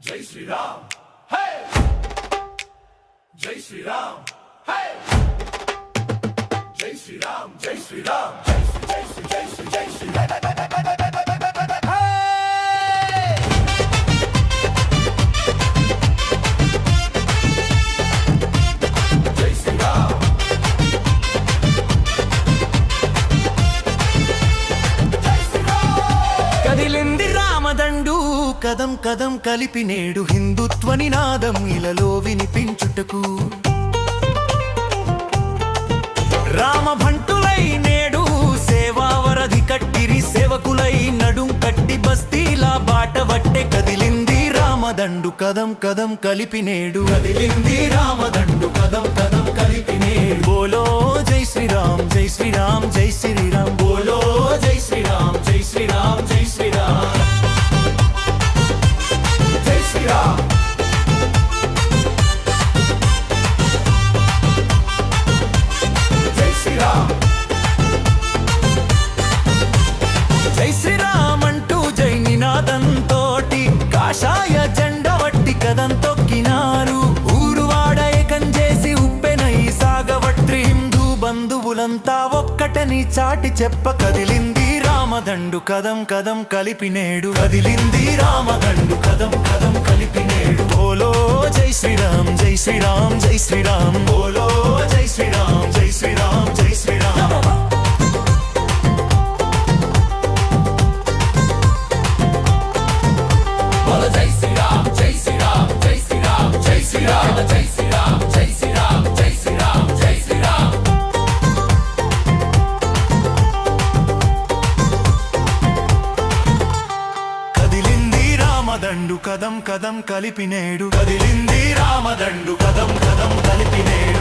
జై శ్రీరామ్ హే జై శ్రీరామ్ హే జై శ్రీరామ్ జై శ్రీరామ్ జై శ్రీ జై శ్రీ జై శ్రీ జై శ్రీ కదం కదం కలిపి నేడు హిందుత్వ నినాదం ఇలలో వినిపించుటకు రామభంటులై నేడు సేవావరధి కట్టిరి సేవకులై నడుం కట్టి బస్తీలా బాట వట్టె కదిలింది రామదండు కదం కదం కలిపి నేడు కదిలింది రామదండు కదం కదం కలిపి నేడు బోలో జై శ్రీరామ్ జై శ్రీరామ్ జై శ్రీరామ్ బోలో జై శ్రీరామ్ జై శ్రీరామ్ జై శ్రీరామ్ జై శ్రీరామ్ అంటూ జై నినాదంతోటి కాషాయ జెండా వట్టి కదం తొక్కినారు ఊరువాడ ఏకం చేసి ఉప్పెనై సాగవట్రి హిందూ బంధువులంతా ఒక్కటని చాటి చెప్ప కదిలింది రామదండు కదం కదం కలిపి నేడు కదిలింది రామదండు కదం కదం కలిపి నేడు బోలో జై శ్రీరామ్ జై శ్రీరామ్ జై శ్రీరామ్ బోలో జై శ్రీరామ్ జై శ్రీరామ్ జై శ్రీరామ్ బోలో జై శ్రీరామ్ జై శ్రీరామ్ జై శ్రీరామ్ జై శ్రీరామ్ జై శ్రీరామ్ జై శ్రీరామ్ జై శ్రీరామ్ జై శ్రీరామ్ కదిలింది రామదండు కదం కదం కలిపి నేడు కదిలింది రామదండు కదం కదం కలిపి నేడు